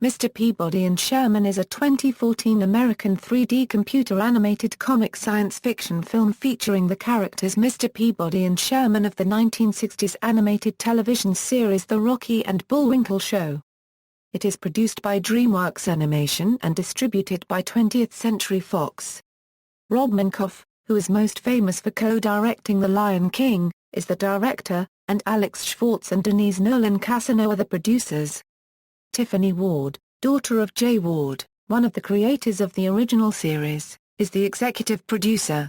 Mr. Peabody and Sherman is a 2014 American 3D computer-animated comic science fiction film featuring the characters Mr. Peabody and Sherman of the 1960s animated television series The Rocky and Bullwinkle Show. It is produced by DreamWorks Animation and distributed by 20th Century Fox. Rob Minkoff, who is most famous for co-directing The Lion King, is the director, and Alex Schwartz and Denise Nolan Cascino are the producers. Tiffany Ward, daughter of Jay Ward, one of the creators of the original series, is the executive producer.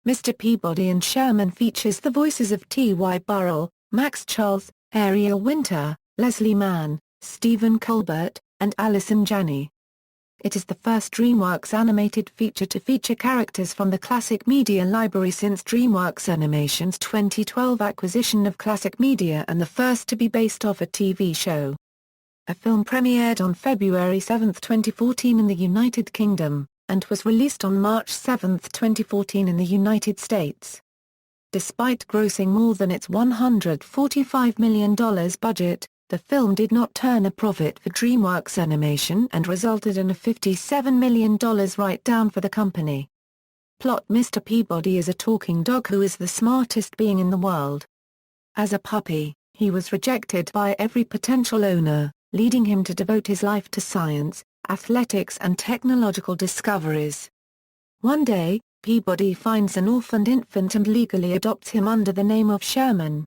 Mr. Peabody and Sherman features the voices of Ty Burrell, Max Charles, Ariel Winter, Leslie Mann, Stephen Colbert, and Allison Janney. It is the first DreamWorks animated feature to feature characters from the Classic Media library since DreamWorks Animation's 2012 acquisition of Classic Media and the first to be based off a TV show. A film premiered on February 7, 2014 in the United Kingdom, and was released on March 7, 2014 in the United States. Despite grossing more than its $145 million budget, the film did not turn a profit for DreamWorks Animation and resulted in a $57 million write-down for the company. Plot: Mr. Peabody is a talking dog who is the smartest being in the world. As a puppy, he was rejected by every potential owner, leading him to devote his life to science, athletics and technological discoveries. One day, Peabody finds an orphaned infant and legally adopts him under the name of Sherman.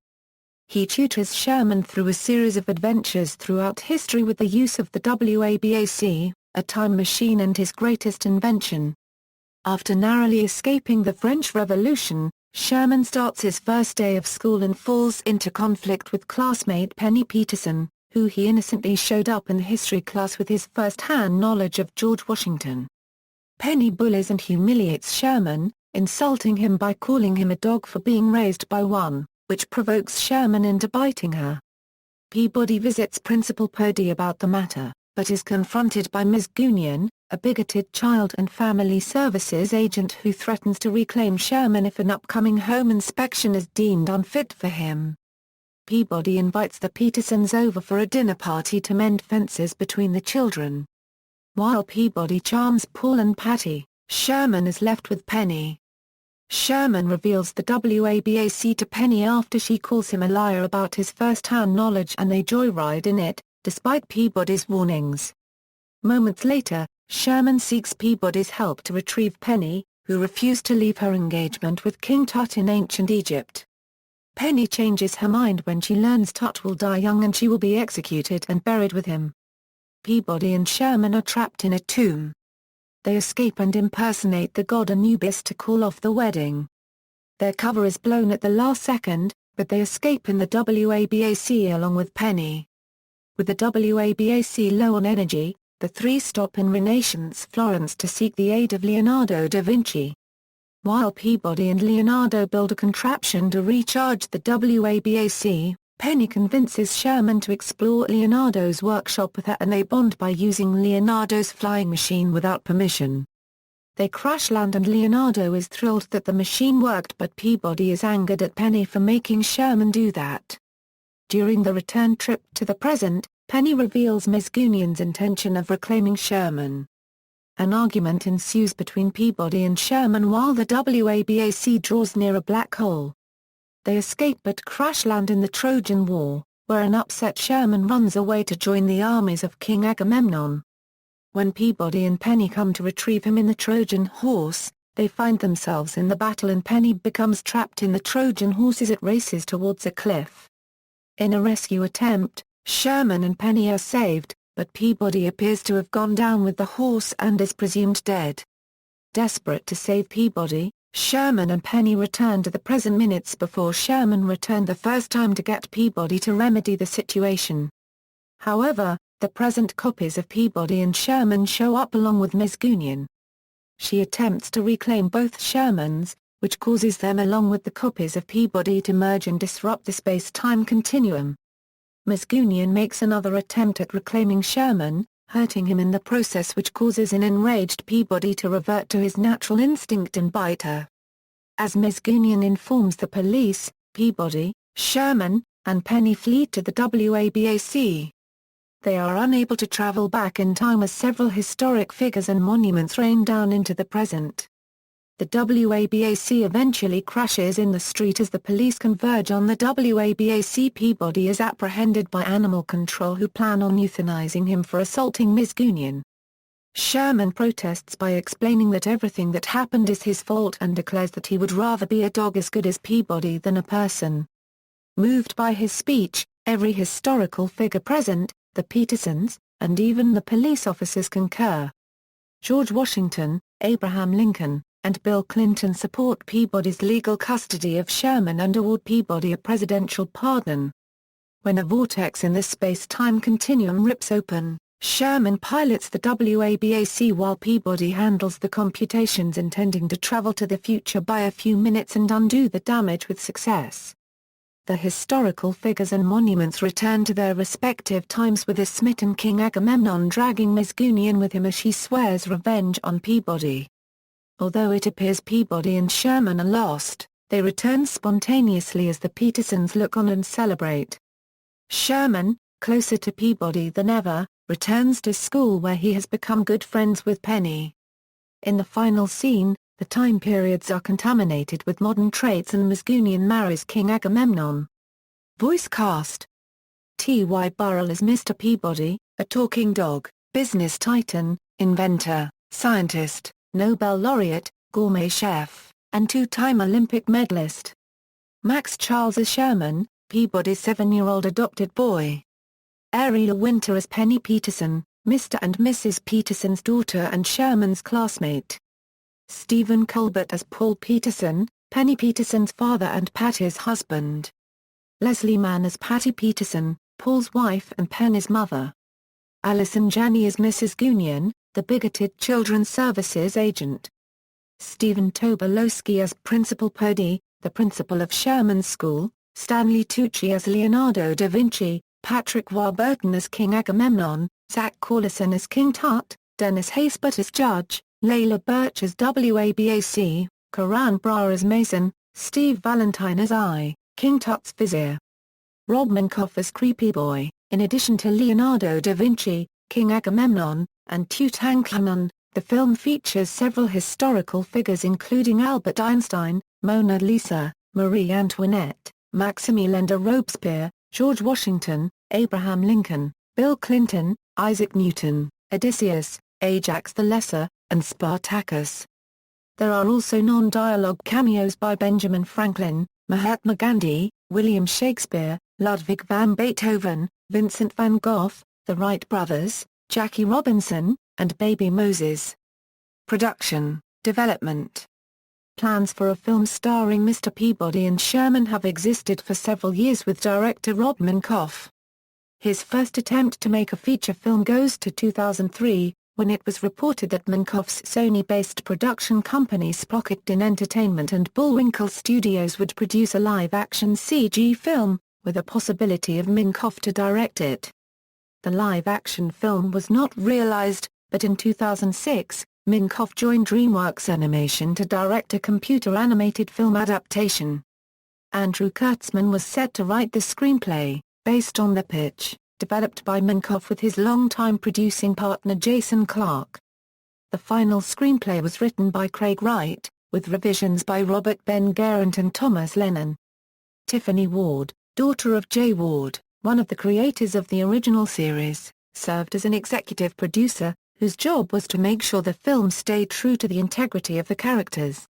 He tutors Sherman through a series of adventures throughout history with the use of the WABAC, a time machine and his greatest invention. After narrowly escaping the French Revolution, Sherman starts his first day of school and falls into conflict with classmate Penny Peterson, who he innocently showed up in the history class with his first-hand knowledge of George Washington. Penny bullies and humiliates Sherman, insulting him by calling him a dog for being raised by one, which provokes Sherman into biting her. Peabody visits Principal Purdy about the matter, but is confronted by Ms. Gunion, a bigoted child and family services agent who threatens to reclaim Sherman if an upcoming home inspection is deemed unfit for him. Peabody invites the Petersons over for a dinner party to mend fences between the children. While Peabody charms Paul and Patty, Sherman is left with Penny. Sherman reveals the WABAC to Penny after she calls him a liar about his first-hand knowledge and they joyride in it, despite Peabody's warnings. Moments later, Sherman seeks Peabody's help to retrieve Penny, who refused to leave her engagement with King Tut in ancient Egypt. Penny changes her mind when she learns Tut will die young and she will be executed and buried with him. Peabody and Sherman are trapped in a tomb. They escape and impersonate the god Anubis to call off the wedding. Their cover is blown at the last second, but they escape in the WABAC along with Penny. With the WABAC low on energy, the three stop in Renaissance Florence to seek the aid of Leonardo da Vinci. While Peabody and Leonardo build a contraption to recharge the WABAC, Penny convinces Sherman to explore Leonardo's workshop with her and they bond by using Leonardo's flying machine without permission. They crash land and Leonardo is thrilled that the machine worked, but Peabody is angered at Penny for making Sherman do that. During the return trip to the present, Penny reveals Ms. Gunion's intention of reclaiming Sherman. An argument ensues between Peabody and Sherman while the WABAC draws near a black hole. They escape but crash land in the Trojan War, where an upset Sherman runs away to join the armies of King Agamemnon. When Peabody and Penny come to retrieve him in the Trojan horse, they find themselves in the battle and Penny becomes trapped in the Trojan horse as it races towards a cliff. In a rescue attempt, Sherman and Penny are saved, but Peabody appears to have gone down with the horse and is presumed dead. Desperate to save Peabody, Sherman and Penny return to the present minutes before Sherman returned the first time to get Peabody to remedy the situation. However, the present copies of Peabody and Sherman show up along with Ms. Gunion. She attempts to reclaim both Shermans, which causes them along with the copies of Peabody to merge and disrupt the space-time continuum. Ms. Gunion makes another attempt at reclaiming Sherman, hurting him in the process, which causes an enraged Peabody to revert to his natural instinct and bite her. As Ms. Gunion informs the police, Peabody, Sherman, and Penny flee to the WABAC. they are unable to travel back in time as several historic figures and monuments rain down into the present. The WABAC eventually crashes in the street as the police converge on the WABAC. Peabody is apprehended by animal control who plan on euthanizing him for assaulting Ms. Gunion. Sherman protests by explaining that everything that happened is his fault and declares that he would rather be a dog as good as Peabody than a person. Moved by his speech, every historical figure present, the Petersons, and even the police officers concur. George Washington, Abraham Lincoln, and Bill Clinton support Peabody's legal custody of Sherman and award Peabody a presidential pardon. When a vortex in the space-time continuum rips open, Sherman pilots the WABAC while Peabody handles the computations, intending to travel to the future by a few minutes and undo the damage with success. The historical figures and monuments return to their respective times with the smitten King Agamemnon dragging Ms. Gunion with him as she swears revenge on Peabody. Although it appears Peabody and Sherman are lost, they return spontaneously as the Petersons look on and celebrate. Sherman, closer to Peabody than ever, returns to school where he has become good friends with Penny. In the final scene, the time periods are contaminated with modern traits and Ms. Gunion marries King Agamemnon. Voice cast: Ty Burrell as Mr. Peabody, a talking dog, business titan, inventor, scientist, Nobel laureate, gourmet chef, and two-time Olympic medalist. Max Charles as Sherman, Peabody's 7-year-old adopted boy. Ariel Winter as Penny Peterson, Mr. and Mrs. Peterson's daughter and Sherman's classmate. Stephen Colbert as Paul Peterson, Penny Peterson's father and Patty's husband. Leslie Mann as Patty Peterson, Paul's wife and Penny's mother. Allison Janney as Mrs. Gunion, the bigoted Children's Services agent. Stephen Tobolowsky as Principal Purdy, the principal of Sherman's school. Stanley Tucci as Leonardo da Vinci, Patrick Warburton as King Agamemnon, Zach Corlison as King Tut, Dennis Haysbert as Judge, Layla Birch as WABAC, Karan Brar as Mason, Steve Valentine as King Tut's vizier. Rob Minkoff as Creepy Boy. In addition to Leonardo da Vinci, King Agamemnon, and Tutankhamun, the film features several historical figures including Albert Einstein, Mona Lisa, Marie Antoinette, Maximilien de Robespierre, George Washington, Abraham Lincoln, Bill Clinton, Isaac Newton, Odysseus, Ajax the Lesser, and Spartacus. There are also non-dialogue cameos by Benjamin Franklin, Mahatma Gandhi, William Shakespeare, Ludwig van Beethoven, Vincent van Gogh, the Wright brothers, Jackie Robinson, and Baby Moses. Production, development. Plans for a film starring Mr. Peabody and Sherman have existed for several years with director Rob Minkoff. His first attempt to make a feature film goes to 2003, when it was reported that Minkoff's Sony-based production company Sprocketdin Entertainment and Bullwinkle Studios would produce a live-action CG film, with a possibility of Minkoff to direct it. The live-action film was not realized, but in 2006, Minkoff joined DreamWorks Animation to direct a computer-animated film adaptation. Andrew Kurtzman was set to write the screenplay, based on the pitch, developed by Minkoff with his longtime producing partner Jason Clarke. The final screenplay was written by Craig Wright, with revisions by Robert Ben Garant and Thomas Lennon. Tiffany Ward, daughter of Jay Ward, one of the creators of the original series, served as an executive producer, whose job was to make sure the film stayed true to the integrity of the characters.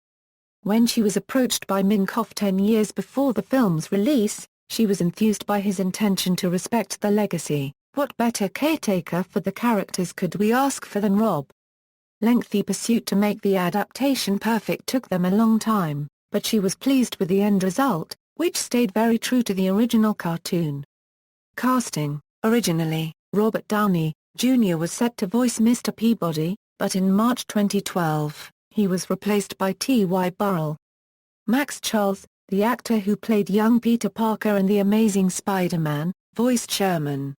When she was approached by Minkoff 10 years before the film's release, she was enthused by his intention to respect the legacy. What better caretaker for the characters could we ask for than Rob? Lengthy pursuit to make the adaptation perfect took them a long time, but she was pleased with the end result, which stayed very true to the original cartoon. Casting. Originally, Robert Downey, Jr. was set to voice Mr. Peabody, but in March 2012, he was replaced by Ty Burrell. Max Charles, the actor who played young Peter Parker in The Amazing Spider-Man, voiced Sherman.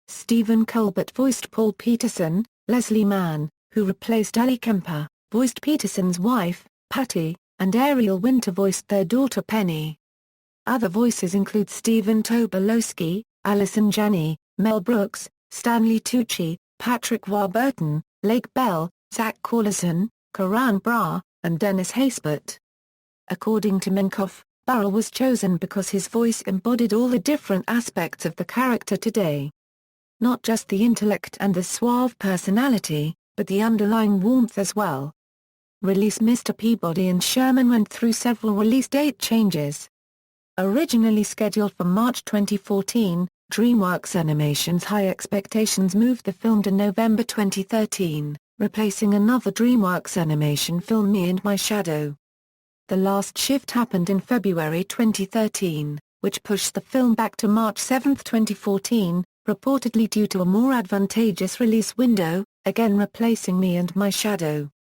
Stephen Colbert voiced Paul Peterson. Leslie Mann, who replaced Ellie Kemper, voiced Peterson's wife, Patty, and Ariel Winter voiced their daughter Penny. Other voices include Stephen Tobolowsky, Allison Janney, Mel Brooks, Stanley Tucci, Patrick Warburton, Lake Bell, Zach Corlison, Karan Brar, and Dennis Haysbert. According to Minkoff, Burrell was chosen because his voice embodied all the different aspects of the character today. Not just the intellect and the suave personality, but the underlying warmth as well. Release: Mr. Peabody and Sherman went through several release date changes. Originally scheduled for March 2014, DreamWorks Animation's High Expectations moved the film to November 2013, replacing another DreamWorks Animation film, Me and My Shadow. The last shift happened in February 2013, which pushed the film back to March 7, 2014, reportedly due to a more advantageous release window, again replacing Me and My Shadow.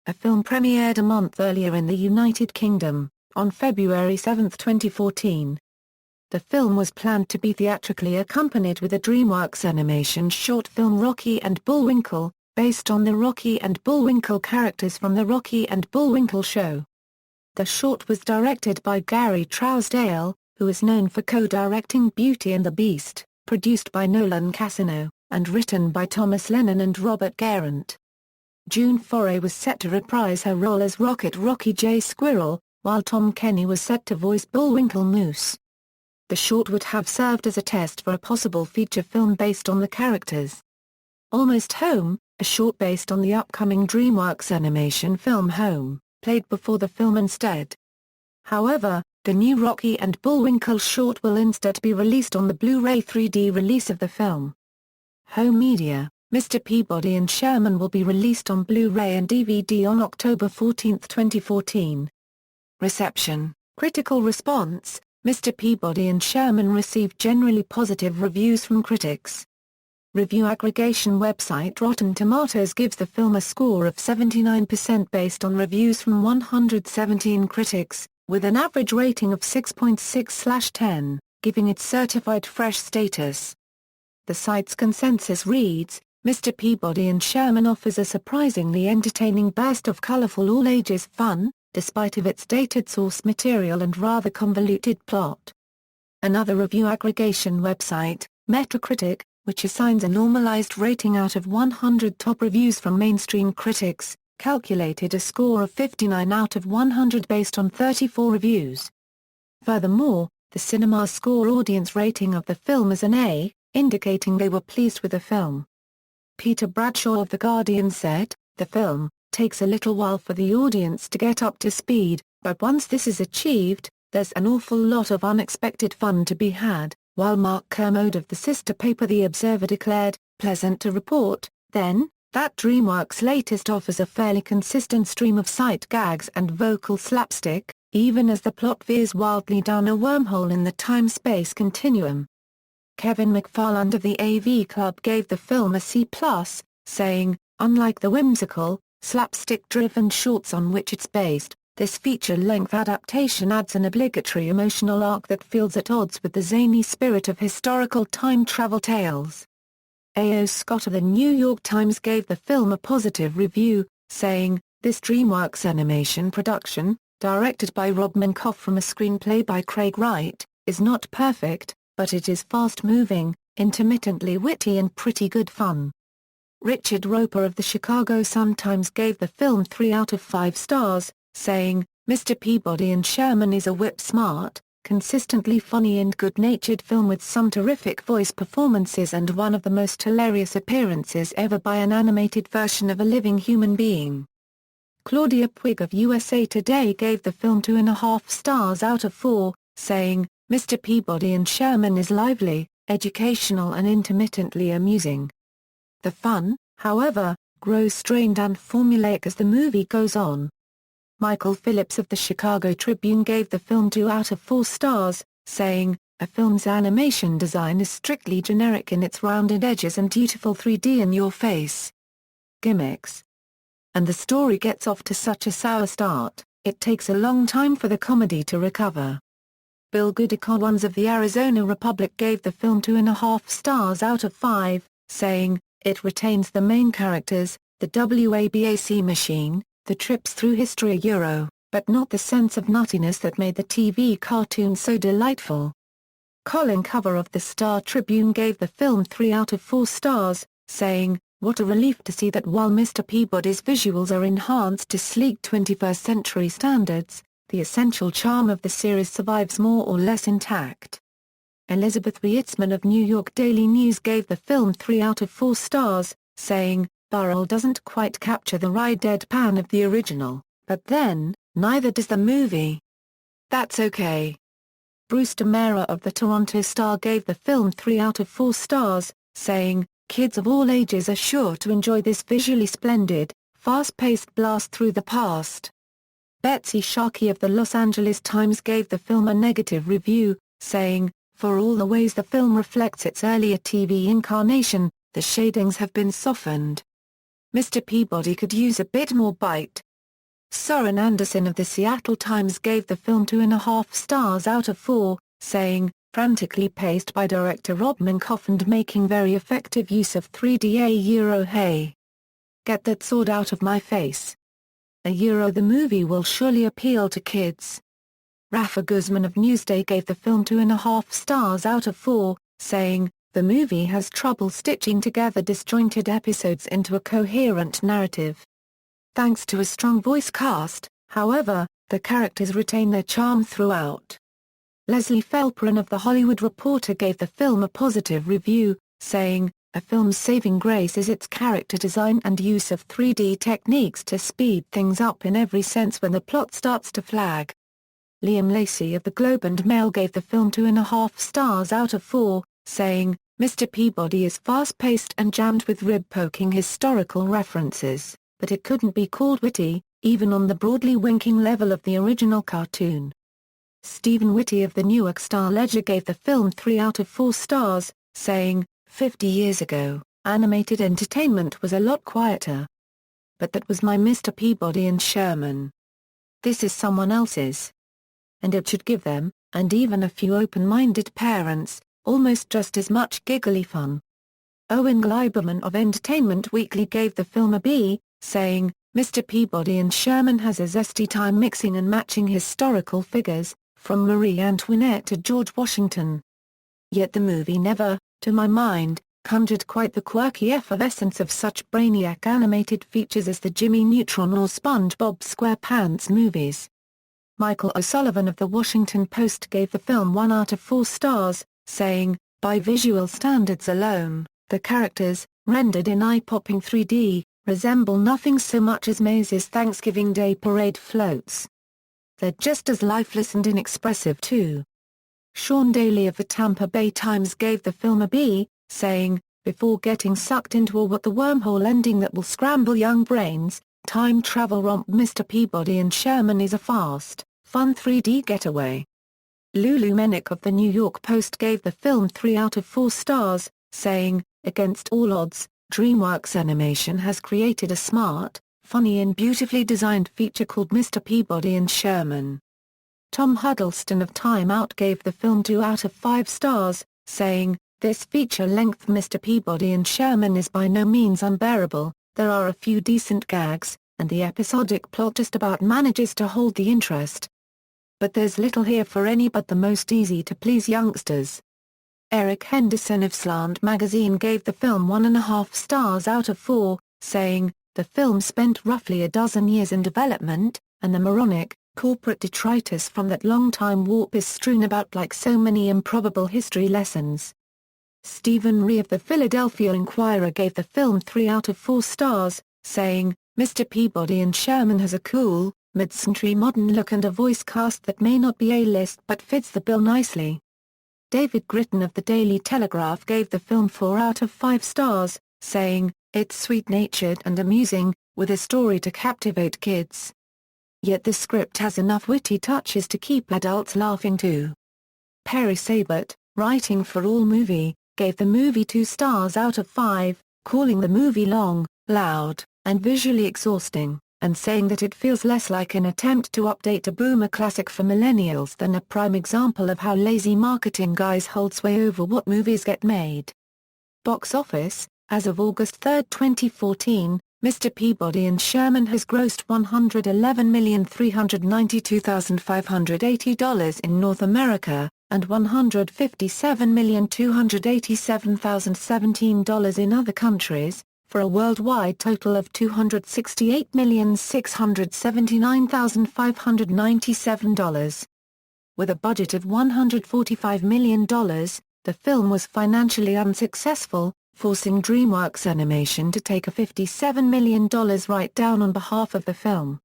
A film premiered a month earlier in the United Kingdom, on February 7, 2014. The film was planned to be theatrically accompanied with a DreamWorks Animation short film Rocky and Bullwinkle, based on the Rocky and Bullwinkle characters from the Rocky and Bullwinkle Show. The short was directed by Gary Trousdale, who is known for co-directing Beauty and the Beast, produced by Nolan Cascino, and written by Thomas Lennon and Robert Garant. June Foray was set to reprise her role as Rocket Rocky J. Squirrel, while Tom Kenny was set to voice Bullwinkle Moose. The short would have served as a test for a possible feature film based on the characters. Almost Home, a short based on the upcoming DreamWorks Animation film Home, played before the film instead. However, the new Rocky and Bullwinkle short will instead be released on the Blu-ray 3D release of the film. Home Media: Mr. Peabody and Sherman will be released on Blu-ray and DVD on October 14, 2014. Reception: Critical response: Mr. Peabody and Sherman received generally positive reviews from critics. Review aggregation website Rotten Tomatoes gives the film a score of 79% based on reviews from 117 critics, with an average rating of 6.6/10, giving it certified fresh status. The site's consensus reads, Mr. Peabody and Sherman offers a surprisingly entertaining burst of colorful all-ages fun, despite of its dated source material and rather convoluted plot. Another review aggregation website, Metacritic, which assigns a normalized rating out of 100 top reviews from mainstream critics, calculated a score of 59 out of 100 based on 34 reviews. Furthermore, the Cinema Score audience rating of the film is an A, indicating they were pleased with the film. Peter Bradshaw of The Guardian said, "The film takes a little while for the audience to get up to speed, but once this is achieved, there's an awful lot of unexpected fun to be had," while Mark Kermode of the sister paper The Observer declared, "Pleasant to report, then, that DreamWorks' latest offers a fairly consistent stream of sight gags and vocal slapstick, even as the plot veers wildly down a wormhole in the time-space continuum." Kevin McFarland of the AV Club gave the film a C+, saying, "Unlike the whimsical, slapstick-driven shorts on which it's based, this feature-length adaptation adds an obligatory emotional arc that feels at odds with the zany spirit of historical time travel tales." A.O. Scott of the New York Times gave the film a positive review, saying, "This DreamWorks Animation production, directed by Rob Minkoff from a screenplay by Craig Wright, is not perfect, but it is fast-moving, intermittently witty and pretty good fun." Richard Roper of the Chicago Sun-Times gave the film 3 out of 5 stars, saying, "Mr. Peabody and Sherman is a whip-smart, consistently funny and good-natured film with some terrific voice performances and one of the most hilarious appearances ever by an animated version of a living human being." Claudia Puig of USA Today gave the film 2.5 stars out of 4, saying, "Mr. Peabody and Sherman is lively, educational and intermittently amusing. The fun, however, grows strained and formulaic as the movie goes on." Michael Phillips of the Chicago Tribune gave the film 2 out of 4 stars, saying, "A film's animation design is strictly generic in its rounded edges and dutiful 3D in-your-face gimmicks. And the story gets off to such a sour start, it takes a long time for the comedy to recover." Bill Goodicon of the Arizona Republic gave the film 2.5 stars out of 5, saying, "It retains the main characters, the WABAC machine, the trips through history Euro, but not the sense of nuttiness that made the TV cartoon so delightful." Colin Cover of the Star Tribune gave the film 3 out of 4 stars, saying, "What a relief to see that while Mr. Peabody's visuals are enhanced to sleek 21st century standards, the essential charm of the series survives more or less intact." Elizabeth Weitzman of New York Daily News gave the film 3 out of 4 stars, saying, "Burrell doesn't quite capture the wry deadpan of the original, but then, neither does the movie. That's okay." Bruce DeMera of the Toronto Star gave the film 3 out of 4 stars, saying, "Kids of all ages are sure to enjoy this visually splendid, fast-paced blast through the past." Betsy Sharkey of the Los Angeles Times gave the film a negative review, saying, "For all the ways the film reflects its earlier TV incarnation, the shadings have been softened. Mr. Peabody could use a bit more bite." Soren Anderson of the Seattle Times gave the film 2.5 stars out of 4, saying, "Frantically paced by director Rob Minkoff and making very effective use of 3D. Hey. Get that sword out of my face. The movie will surely appeal to kids." Rafa Guzman of Newsday gave the film 2.5 stars out of 4, saying, "The movie has trouble stitching together disjointed episodes into a coherent narrative. Thanks to a strong voice cast, however, the characters retain their charm throughout." Leslie Felprin of The Hollywood Reporter gave the film a positive review, saying, "A film's saving grace is its character design and use of 3D techniques to speed things up in every sense when the plot starts to flag." Liam Lacey of the Globe and Mail gave the film 2.5 stars out of 4, saying, "Mr. Peabody is fast-paced and jammed with rib-poking historical references, but it couldn't be called witty, even on the broadly winking level of the original cartoon." Stephen Whitty of the Newark Star-Ledger gave the film 3 out of 4 stars, saying, 50 years ago, animated entertainment was a lot quieter. But that was my Mr. Peabody and Sherman. This is someone else's. And it should give them, and even a few open-minded parents, almost just as much giggly fun." Owen Gleiberman of Entertainment Weekly gave the film a B, saying, "Mr. Peabody and Sherman has a zesty time mixing and matching historical figures, from Marie Antoinette to George Washington. Yet the movie never, to my mind, conjured quite the quirky effervescence of such brainiac animated features as the Jimmy Neutron or SpongeBob SquarePants movies." Michael O'Sullivan of The Washington Post gave the film 1 out of 4 stars, saying, "By visual standards alone, the characters, rendered in eye-popping 3D, resemble nothing so much as Macy's Thanksgiving Day parade floats. They're just as lifeless and inexpressive too." Sean Daly of the Tampa Bay Times gave the film a B, saying, "Before getting sucked into a what-the-wormhole ending that will scramble young brains, time travel romp Mr. Peabody and Sherman is a fast, fun 3D getaway." Lulu Menick of the New York Post gave the film 3 out of 4 stars, saying, "Against all odds, DreamWorks Animation has created a smart, funny and beautifully designed feature called Mr. Peabody and Sherman." Tom Huddleston of Time Out gave the film 2 out of 5 stars, saying, "This feature-length Mr. Peabody and Sherman is by no means unbearable, there are a few decent gags, and the episodic plot just about manages to hold the interest. But there's little here for any but the most easy-to-please youngsters." Eric Henderson of Slant magazine gave the film 1.5 stars out of 4, saying, "The film spent roughly a dozen years in development, and the moronic, corporate detritus from that long-time warp is strewn about like so many improbable history lessons." Stephen Ree of the Philadelphia Inquirer gave the film 3 out of 4 stars, saying, "Mr. Peabody and Sherman has a cool, mid-century modern look and a voice cast that may not be A-list but fits the bill nicely." David Gritton of the Daily Telegraph gave the film 4 out of 5 stars, saying, "It's sweet-natured and amusing, with a story to captivate kids. Yet the script has enough witty touches to keep adults laughing too." Perry Sabert, writing for AllMovie, gave the movie 2 stars out of 5, calling the movie long, loud, and visually exhausting, and saying that it feels less like an attempt to update a boomer classic for millennials than a prime example of how lazy marketing guys hold sway over what movies get made. Box office: as of August 3, 2014, Mr. Peabody and Sherman has grossed $111,392,580 in North America, and $157,287,017 in other countries, for a worldwide total of $268,679,597. With a budget of $145 million, the film was financially unsuccessful, forcing DreamWorks Animation to take a $57 million write-down on behalf of the film.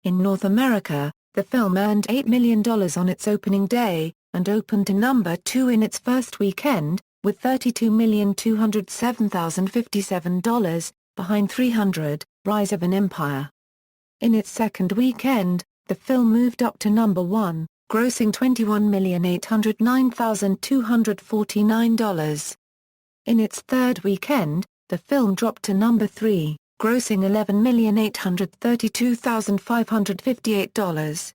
In North America, the film earned $8 million on its opening day, and opened to number 2 in its first weekend, with $32,207,057, behind 300, Rise of an Empire. In its second weekend, the film moved up to number 1, grossing $21,809,249. In its third weekend, the film dropped to number 3, grossing $11,832,558.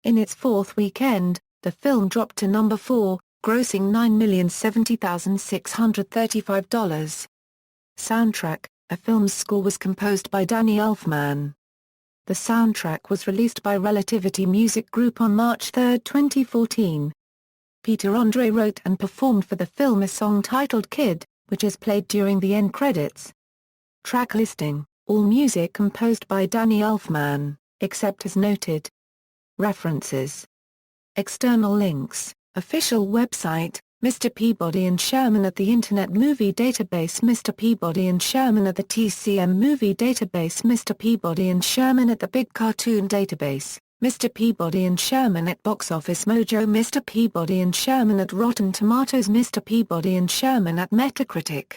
In its fourth weekend, the film dropped to number 4, grossing $9,070,635. Soundtrack: A film's score was composed by Danny Elfman. The soundtrack was released by Relativity Music Group on March 3, 2014. Peter Andre wrote and performed for the film a song titled Kid, which is played during the end credits. Track listing: all music composed by Danny Elfman, except as noted. References. External links: official website, Mr. Peabody and Sherman at the Internet Movie Database, Mr. Peabody and Sherman at the TCM Movie Database, Mr. Peabody and Sherman at the Big Cartoon Database, Mr. Peabody and Sherman at Box Office Mojo, Mr. Peabody and Sherman at Rotten Tomatoes, Mr. Peabody and Sherman at Metacritic.